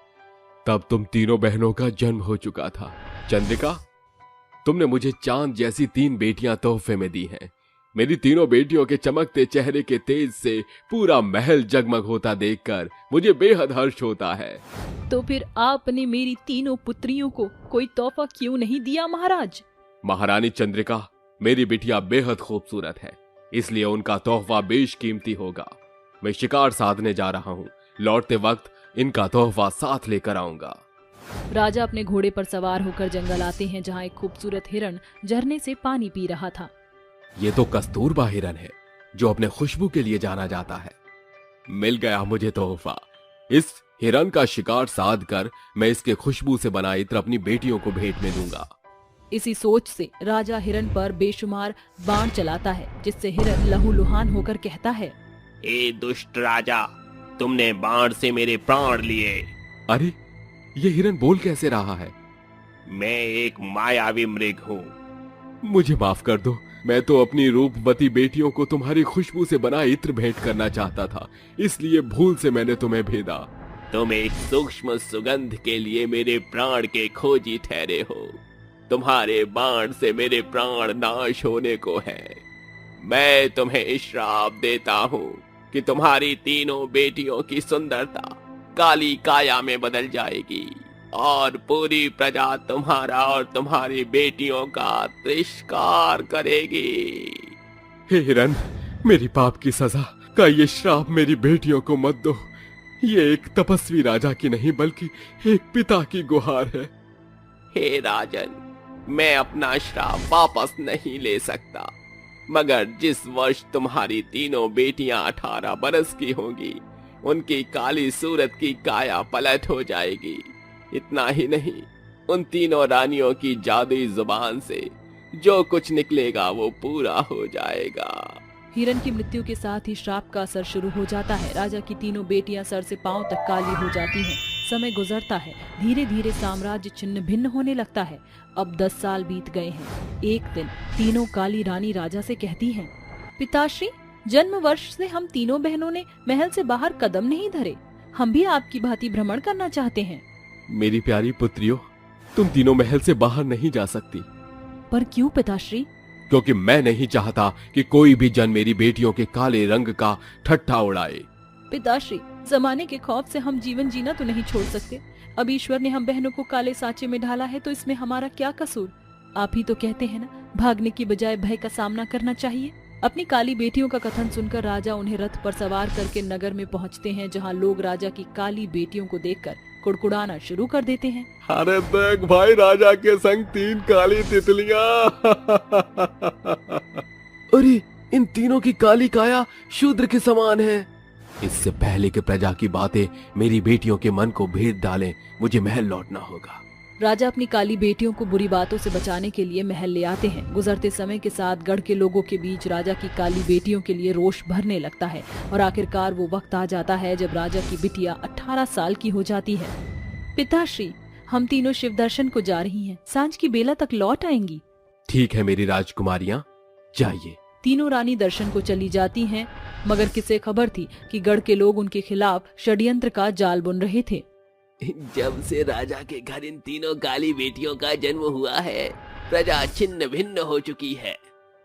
तब तुम तीनों बहनों का जन्म हो चुका था। चंद्रिका, तुमने मुझे चांद जैसी 3 बेटियां तोहफे में दी हैं। मेरी तीनों बेटियों के चमकते चेहरे के तेज से पूरा महल जगमग होता देखकर मुझे बेहद हर्ष होता है। तो फिर आपने मेरी तीनों पुत्रियों को कोई तोहफा क्यों नहीं दिया महाराज? महारानी चंद्रिका, मेरी बिटिया बेहद खूबसूरत है, इसलिए उनका तोहफा बेशकीमती होगा। मैं शिकार साधने जा रहा हूँ, लौटते वक्त इनका तोहफा साथ लेकर आऊंगा। राजा अपने घोड़े पर सवार होकर जंगल आते हैं, जहाँ एक खूबसूरत हिरण झरने से पानी पी रहा था। ये तो कस्तूरबा हिरन है, जो अपने खुशबू के लिए जाना जाता है। मिल गया मुझे तोहफा। इस हिरन का शिकार साध कर मैं इसके खुशबू से बना इत्र अपनी बेटियों को भेंट में दूंगा। इसी सोच से राजा हिरन पर बेशुमार बाण चलाता है, जिससे हिरन लहूलुहान होकर कहता है, ए दुष्ट राजा, तुमने बाण से मेरे प्राण लिए। अरे, ये हिरन बोल कैसे रहा है? मैं एक मायावी मृग हूँ। मुझे माफ कर दो, मैं तो अपनी रूपवती बेटियों को तुम्हारी खुशबू से बना इत्र भेंट करना चाहता था, इसलिए भूल से मैंने तुम्हें भेदा। तुम एक सूक्ष्म सुगंध के लिए मेरे प्राण के खोजी ठहरे हो। तुम्हारे बाण से मेरे प्राण नाश होने को है। मैं तुम्हें श्राप देता हूँ कि तुम्हारी तीनों बेटियों की सुंदरता काली काया में बदल जाएगी और पूरी प्रजा तुम्हारा और तुम्हारी बेटियों का तिरस्कार करेगी। हे हिरन, मेरी पाप की सजा का ये श्राप मेरी बेटियों को मत दो। ये एक तपस्वी राजा की नहीं बल्कि एक पिता की गुहार है। हे राजन, मैं अपना श्राप वापस नहीं ले सकता। मगर जिस वर्ष तुम्हारी तीनों बेटियां 18 बरस की होंगी, उनकी काली सूरत की काया पलट हो जाएगी। इतना ही नहीं, उन तीनों रानियों की जादुई जुबान से जो कुछ निकलेगा वो पूरा हो जाएगा। हिरन की मृत्यु के साथ ही श्राप का असर शुरू हो जाता है। राजा की तीनों बेटियां सर से पांव तक काली हो जाती हैं। समय गुजरता है, धीरे धीरे साम्राज्य छिन्न भिन्न होने लगता है। अब 10 साल बीत गए हैं। एक दिन तीनों काली रानी राजा से कहती हैं, पिताश्री, जन्म वर्ष से हम तीनों बहनों ने महल से बाहर कदम नहीं धरे। हम भी आपकी भांति भ्रमण करना चाहते हैं। मेरी प्यारी पुत्रियों, तुम तीनों महल से बाहर नहीं जा सकती। पर क्यों पिताश्री? क्योंकि मैं नहीं चाहता कि कोई भी जन मेरी बेटियों के काले रंग का ठट्ठा उड़ाए। पिताश्री, जमाने के खौफ से हम जीवन जीना तो नहीं छोड़ सकते। अब ईश्वर ने हम बहनों को काले सांचे में ढाला है, तो इसमें हमारा क्या कसूर? आप ही तो कहते हैं ना, भागने की बजाय भय का सामना करना चाहिए। अपनी काली बेटियों का कथन सुनकर राजा उन्हें रथ पर सवार करके नगर में पहुंचते हैं, जहां लोग राजा की काली बेटियों को देखकर कुड़कुड़ाना शुरू कर देते हैं। अरे देख भाई, राजा के संग 3 काली तितलियां। अरे इन तीनों की काली काया शूद्र के समान है। इससे पहले कि प्रजा की बातें मेरी बेटियों के मन को भेद डालें, मुझे महल लौटना होगा। राजा अपनी काली बेटियों को बुरी बातों से बचाने के लिए महल ले आते हैं। गुजरते समय के साथ गढ़ के लोगों के बीच राजा की काली बेटियों के लिए रोष भरने लगता है और आखिरकार वो वक्त आ जाता है जब राजा की बिटिया 18 साल की हो जाती है। पिताश्री, हम तीनों शिव दर्शन को जा रही हैं। सांझ की बेला तक लौट आएंगी। ठीक है मेरी राजकुमारियां, जाइए। तीनों रानी दर्शन को चली जाती हैं, मगर किसे खबर थी कि गढ़ के लोग उनके खिलाफ षड्यंत्र का जाल बुन रहे थे। जब से राजा के घर इन तीनों काली बेटियों का जन्म हुआ है, प्रजा छिन्न भिन्न हो चुकी है।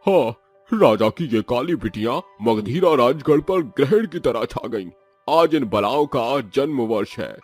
हाँ, राजा की ये काली बिटियां मगधीरा राजगढ़ पर ग्रहण की तरह छा गईं। आज इन बलाओं का जन्म वर्ष है।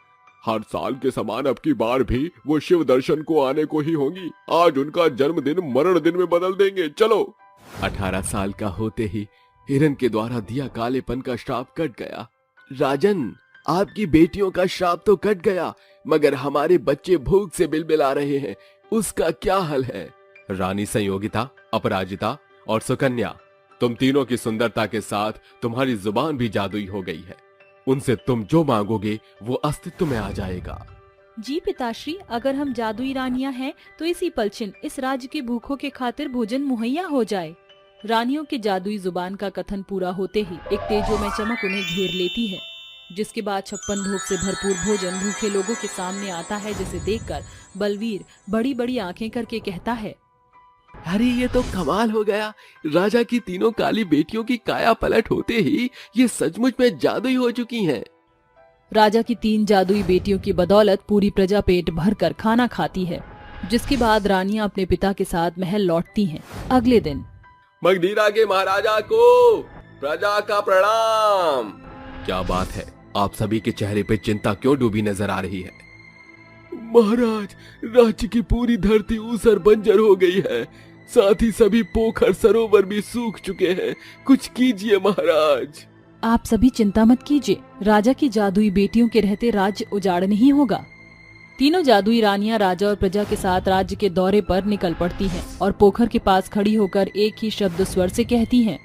हर साल के समान अब की बार भी वो शिव दर्शन को आने को ही होंगी। आज उनका जन्मदिन मरण दिन में बदल देंगे। चलो। 18 साल का होते ही हिरन के द्वारा दिया कालेपन का श्राप कट गया। राजन, आपकी बेटियों का श्राप तो कट गया, मगर हमारे बच्चे भूख से बिलबिला रहे हैं। उसका क्या हल है? रानी संयोगिता, अपराजिता और सुकन्या, तुम तीनों की सुंदरता के साथ तुम्हारी जुबान भी जादुई हो गई है। उनसे तुम जो मांगोगे वो अस्तित्व में आ जाएगा। जी पिताश्री, अगर हम जादुई रानियां हैं तो इसी पलछिन इस राज्य के भूखों के खातिर भोजन मुहैया हो जाए। रानियों के जादुई जुबान का कथन पूरा होते ही एक तेजोमय चमक उन्हें घेर लेती है, जिसके बाद 56 भोग से भरपूर भोजन भूखे लोगों के सामने आता है, जिसे देखकर बलवीर बड़ी बड़ी आंखें करके कहता है, अरे ये तो कमाल हो गया। राजा की तीनों काली बेटियों की काया पलट होते ही ये सचमुच में जादुई हो चुकी हैं। राजा की 3 जादुई बेटियों की बदौलत पूरी प्रजा पेट भरकर खाना खाती है, जिसके बाद रानियां अपने पिता के साथ महल लौटती हैं। अगले दिन मगधीरा के महाराजा को प्रजा का प्रणाम। क्या बात है, आप सभी के चेहरे पे चिंता क्यों डूबी नजर आ रही है? महाराज, राज्य की पूरी धरती ऊसर बंजर हो गई है। साथ ही सभी पोखर सरोवर भी सूख चुके हैं। कुछ कीजिए महाराज। आप सभी चिंता मत कीजिए, राजा की जादुई बेटियों के रहते राज्य उजाड़ नहीं होगा। तीनों जादुई रानियां राजा और प्रजा के साथ राज्य के दौरे पर निकल पड़ती हैं और पोखर के पास खड़ी होकर एक ही शब्द स्वर से कहती हैं,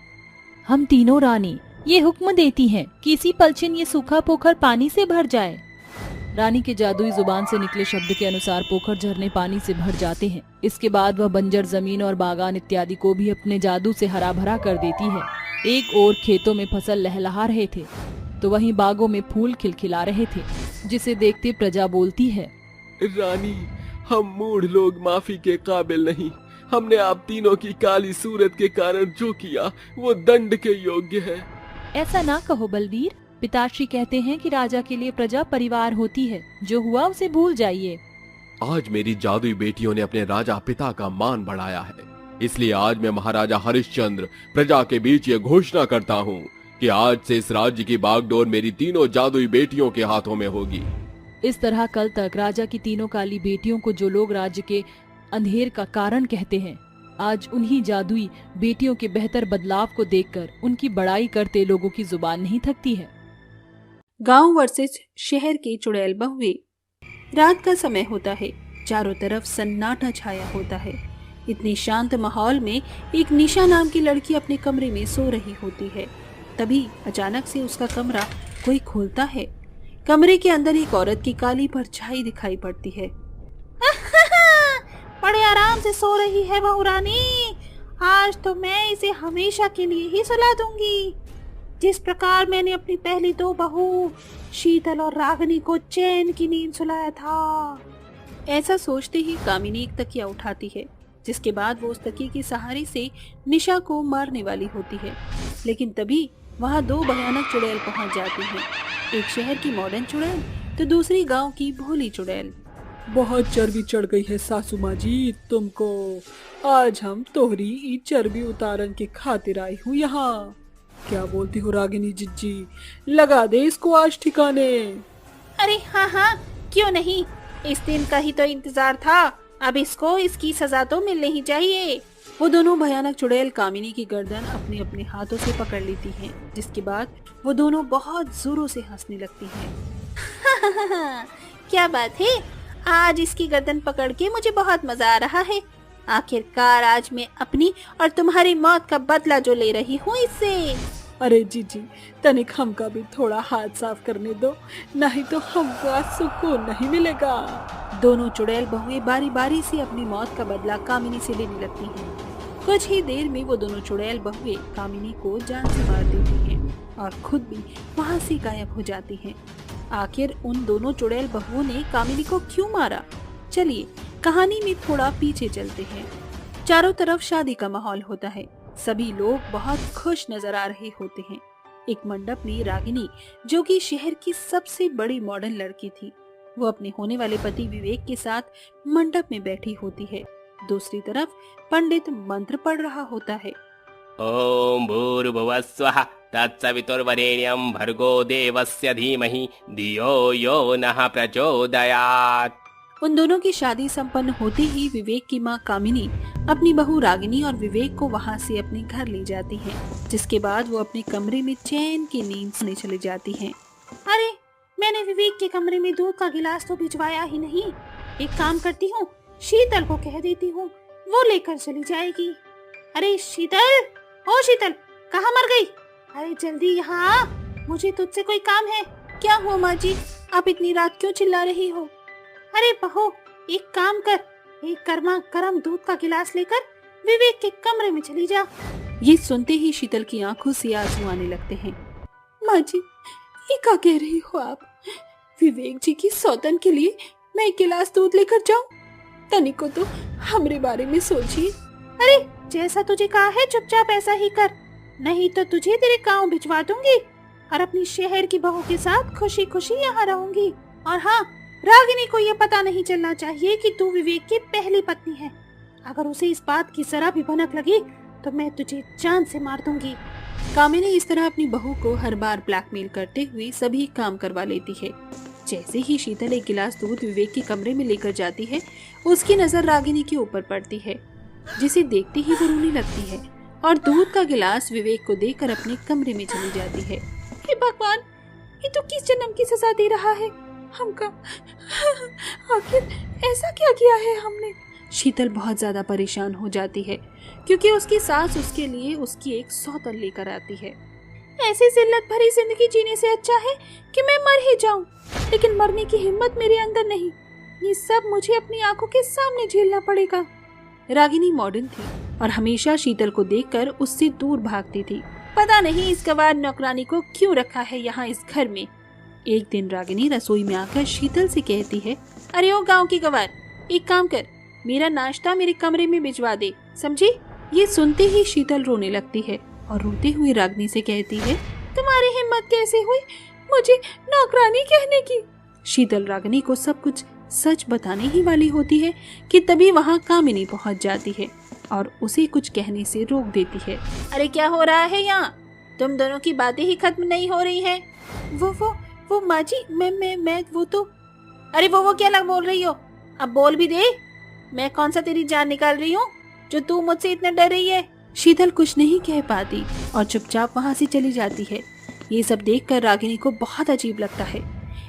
हम तीनों रानी ये हुक्म देती हैं कि इसी पलछिन ये सूखा पोखर पानी से भर जाए। रानी के जादुई जुबान से निकले शब्द के अनुसार पोखर झरने पानी से भर जाते हैं। इसके बाद वह बंजर जमीन और बागान इत्यादि को भी अपने जादू से हरा भरा कर देती है। एक ओर खेतों में फसल लहलहा रहे थे तो वहीं बागों में फूल खिलखिला रहे थे, जिसे देखते प्रजा बोलती है, रानी, हम मूढ़ लोग माफी के काबिल नहीं। हमने आप तीनों की काली सूरत के कारण जो किया वो दंड के योग्य है। ऐसा ना कहो बलवीर, पिताश्री कहते हैं कि राजा के लिए प्रजा परिवार होती है। जो हुआ उसे भूल जाइए। आज मेरी जादुई बेटियों ने अपने राजा पिता का मान बढ़ाया है, इसलिए आज मैं महाराजा हरिश्चंद्र प्रजा के बीच ये घोषणा करता हूँ कि आज से इस राज्य की बागडोर मेरी तीनों जादुई बेटियों के हाथों में होगी। इस तरह कल तक राजा की तीनों काली बेटियों को जो लोग राज्य के अंधेर का कारण कहते हैं, आज उन्हीं जादुई बेटियों के बेहतर बदलाव को देखकर उनकी बड़ाई करते लोगों की जुबान नहीं थकती है। गांव वर्सेस शहर की चुड़ैल बहुएं। रात का समय होता है, चारों तरफ सन्नाटा छाया होता है। इतने शांत माहौल में एक निशा नाम की लड़की अपने कमरे में सो रही होती है। तभी अचानक से उसका कमरा कोई खोलता है। कमरे के अंदर एक औरत की काली परछाई दिखाई पड़ती है। बड़े आराम से सो रही है बहू रानी, आज तो मैं इसे हमेशा के लिए ही सुला दूंगी, जिस प्रकार मैंने अपनी पहली दो बहू शीतल और रागिनी को चैन की नींद सुलाया था। ऐसा सोचते ही कामिनी एक तकिया उठाती है, जिसके बाद वो उस तकिए के सहारे से निशा को मारने वाली होती है। लेकिन तभी वहाँ दो भयानक चुड़ैल पहुँच जाती हैं। एक शहर की मॉडर्न चुड़ैल तो दूसरी गांव की भोली चुड़ैल। बहुत चर्बी चढ़ गई है सासू माँ जी तुमको, आज हम तोहरी ई चर्बी उतारन के खातिर आई हूँ यहाँ। क्या बोलती हो रागिनी जिज्जी, लगा दे इसको आज ठिकाने। अरे हाँ हाँ, क्यों नहीं, इस दिन का ही तो इंतजार था, अब इसको इसकी सजा तो मिलनी ही चाहिए। वो दोनों भयानक चुड़ैल कामिनी की गर्दन अपने अपने हाथों से पकड़ लेती हैं, जिसके बाद वो दोनों बहुत जोरों से हंसने लगती हैं। क्या बात है, आज इसकी गर्दन पकड़ के मुझे बहुत मजा आ रहा है। आखिरकार आज मैं अपनी और तुम्हारी मौत का बदला जो ले रही हूँ इससे। अरे जीजी, तनिक हमका भी थोड़ा हाथ साफ करने दो, नहीं तो हमको आज सुकून नहीं मिलेगा। दोनों चुड़ैल बहुएं बारी बारी से अपनी मौत का बदला कामिनी से लेने लगती हैं। कुछ ही देर में वो दोनों चुड़ैल बहुएं कामिनी को जान से मार देती हैं और खुद भी वहाँ से गायब हो जाती हैं। आखिर उन दोनों चुड़ैल बहुओं ने कामिनी को क्यों मारा, चलिए कहानी में थोड़ा पीछे चलते हैं। चारों तरफ शादी का माहौल होता है, सभी लोग बहुत खुश नजर आ रहे होते हैं। एक मंडप में रागिनी, जो कि शहर की सबसे बड़ी मॉडर्न लड़की थी, वो अपने होने वाले पति विवेक के साथ मंडप में बैठी होती है। दूसरी तरफ पंडित मंत्र पढ़ रहा होता है। ओम भूर्भुवः स्वः तत्सवितुर्वरेण्यं भर्गो देवस्य धीमहि धियो यो नः प्रचोदयात्। उन दोनों की शादी संपन्न होते ही विवेक की माँ कामिनी अपनी बहू रागिनी और विवेक को वहाँ से अपने घर ले जाती है, जिसके बाद वो अपने कमरे में चैन की नींद सोने चली जाती हैं। अरे मैंने विवेक के कमरे में दूध का गिलास तो भिजवाया ही नहीं, एक काम करती हूँ, शीतल को कह देती हूँ, वो लेकर चली जाएगी। अरे शीतल, ओ शीतल, कहाँ मर गई? अरे जल्दी यहाँ आ, मुझे तुझसे कोई काम है। क्या हुआ माँ जी, आप इतनी रात क्यों चिल्ला रही हो? अरे बहू, एक काम कर, एक गर्म दूध का गिलास लेकर विवेक के कमरे में चली जा। ये सुनते ही शीतल की आंखों से आंसू आने लगते हैं। माँ जी, ये क्या कह रही हो आप? विवेक जी की सौतन के लिए मैं एक गिलास दूध लेकर जाऊं? तनिको तो हमरे बारे में सोचिए। अरे जैसा तुझे कहा है चुपचाप ऐसा ही कर, नहीं तो तुझे तेरे गांव भिजवा दूंगी और अपनी शहर की बहू के साथ खुशी खुशी यहाँ रहूंगी। और हाँ, रागिनी को ये पता नहीं चलना चाहिए कि तू विवेक की पहली पत्नी है। अगर उसे इस बात की जरा भी भनक लगी तो मैं तुझे जान से मार दूंगी। कामिनी इस तरह अपनी बहू को हर बार ब्लैकमेल करते हुए सभी काम करवा लेती है। जैसे ही शीतल एक गिलास दूध विवेक के कमरे में लेकर जाती है, उसकी नजर रागिनी के ऊपर पड़ती है, जिसे देखते ही वो रोने लगती है और दूध का गिलास विवेक को देकर अपने कमरे में चली जाती है। हे भगवान, ये तो किस जन्म की सजा दे रहा है हमका? आखिर ऐसा क्या किया है हमने? शीतल बहुत ज्यादा परेशान हो जाती है, क्योंकि उसकी सास उसके लिए उसकी एक सौतन लेकर आती है। ऐसी जिल्लत भरी जिंदगी जीने से अच्छा है कि मैं मर ही जाऊं, लेकिन मरने की हिम्मत मेरे अंदर नहीं। ये सब मुझे अपनी आंखों के सामने झेलना पड़ेगा। रागिनी मॉडर्न थी और हमेशा शीतल को देखकर उससे दूर भागती थी। पता नहीं इस गवार नौकरानी को क्यों रखा है यहाँ इस घर में। एक दिन रागिनी रसोई में आकर शीतल से कहती है, अरे ओ गांव की गवार, एक काम कर, मेरा नाश्ता मेरे कमरे में भिजवा दे, समझी? ये सुनते ही शीतल रोने लगती है और रोते हुए रागिनी से कहती है, तुम्हारी हिम्मत कैसे हुई मुझे नौकरानी कहने की? शीतल रागिनी को सब कुछ सच बताने ही वाली होती है कि तभी वहाँ कामिनी पहुँच जाती है और उसे कुछ कहने से रोक देती है। अरे क्या हो रहा है यहाँ? तुम दोनों की बातें ही खत्म नहीं हो रही है। वो माँ जी, मैं वो तो। अरे वो क्या लग बोल रही हो? अब बोल भी दे, मैं कौन सा तेरी जान निकाल रही हूँ जो तू मुझसे इतना डर रही है? शीतल कुछ नहीं कह पाती और चुपचाप वहाँ से चली जाती है। ये सब देखकर रागिनी को बहुत अजीब लगता है।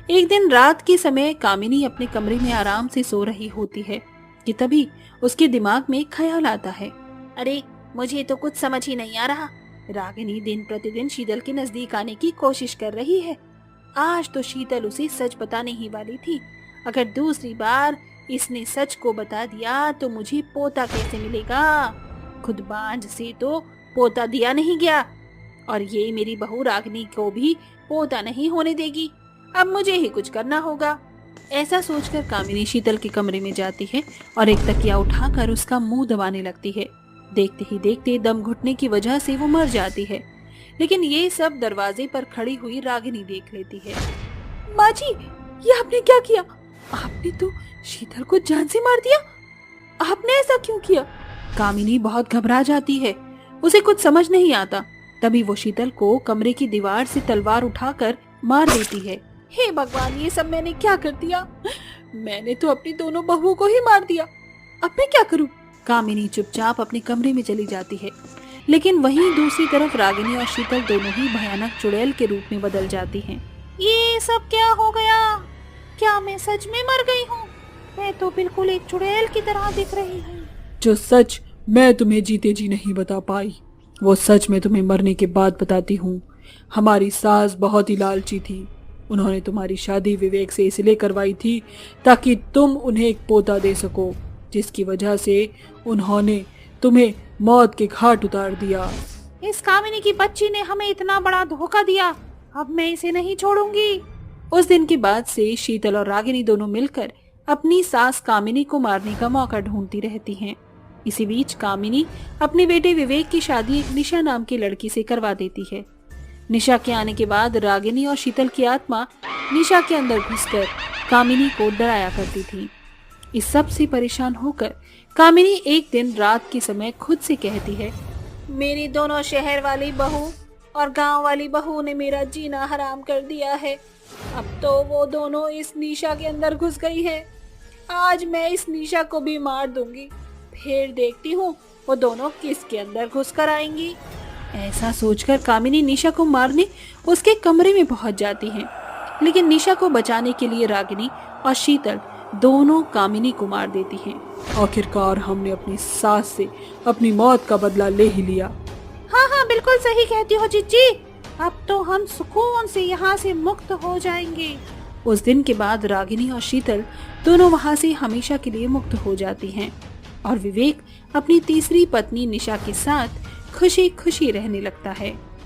एक दिन रात के समय कामिनी अपने कमरे में आराम से सो रही होती है कि तभी उसके दिमाग में एक ख्याल आता है। अरे मुझे तो कुछ समझ ही नहीं आ रहा। रागिनी दिन प्रतिदिन शीतल के नजदीक आने की कोशिश कर रही है। आज तो शीतल उसे सच बताने ही वाली थी। अगर दूसरी बार इसने सच को बता दिया तो मुझे पोता कैसे मिलेगा? खुद बांझ से तो पोता दिया नहीं गया और ये मेरी बहू रागिनी को भी पोता नहीं होने देगी। अब मुझे ही कुछ करना होगा। ऐसा सोचकर कामिनी शीतल के कमरे में जाती है और एक तकिया उठाकर उसका मुंह दबाने लगती है। देखते ही देखते दम घुटने की वजह से वो मर जाती है। लेकिन ये सब दरवाजे पर खड़ी हुई रागिनी देख लेती है। माँ जी, ये आपने क्या किया? आपने तो शीतल को जान से मार दिया। आपने ऐसा क्यों किया? कामिनी बहुत घबरा जाती है। उसे कुछ समझ नहीं आता। तभी वो शीतल को कमरे की दीवार से तलवार उठाकर मार देती है। हे भगवान, ये सब मैंने क्या कर दिया? मैंने तो अपनी दोनों बहुओं को ही मार दिया। अब मैं क्या करूं? कामिनी चुपचाप अपने कमरे में चली जाती है। लेकिन वहीं दूसरी तरफ रागिनी और शीतल दोनों ही भयानक चुड़ैल के रूप में बदल जाती हैं। ये सब क्या हो गया? क्या मैं सच में मर गई हूँ? मैं तो बिल्कुल एक चुड़ैल की तरह दिख रही हूँ। जो सच मैं तुम्हें जीते जी नहीं बता पाई, वो सच मैं तुम्हें मरने के बाद बताती हूँ। हमारी सास बहुत ही लालची थी। उन्होंने तुम्हारी शादी विवेक से इसलिए करवाई थी ताकि तुम उन्हें एक पोता दे सको, जिसकी वजह से उन्होंने तुम्हें मौत के घाट उतार दिया। इस कामिनी की बच्ची ने हमें इतना बड़ा धोखा दिया। अब मैं इसे नहीं छोड़ूंगी। उस दिन के बाद से शीतल और रागिनी दोनों मिलकर अपनी सास कामिनी को मारने का मौका ढूंढती रहती हैं। इसी बीच कामिनी अपने बेटे विवेक की शादी एक निशा नाम की लड़की से करवा देती है। निशा के आने के बाद रागिनी और शीतल की आत्मा निशा के अंदर घुसकर कामिनी को डराया करती थी। इस सब से परेशान होकर कामिनी एक दिन रात के समय खुद से कहती है, मेरी दोनों शहर वाली बहू और गांव वाली बहू ने मेरा जीना हराम कर दिया है। अब तो वो दोनों इस निशा के अंदर घुस गई है। आज मैं इस निशा को भी मार दूंगी। फिर देखती हूँ वो दोनों किसके अंदर घुस कर आएंगी। ऐसा सोचकर कामिनी निशा को मारने उसके कमरे में पहुंच जाती हैं। लेकिन निशा को बचाने के लिए रागिनी और शीतल दोनों कामिनी को मार देती हैं। आखिरकार हमने अपनी सास से अपनी मौत का बदला ले ही लिया। हाँ हाँ, बिल्कुल सही कहती हो जीजी। अब तो हम सुकून से यहाँ से मुक्त हो जाएंगे। उस दिन के बाद रागिनी और शीतल दोनों वहाँ से हमेशा के लिए मुक्त हो जाती हैं और विवेक अपनी तीसरी पत्नी निशा के साथ खुशी खुशी रहने लगता है।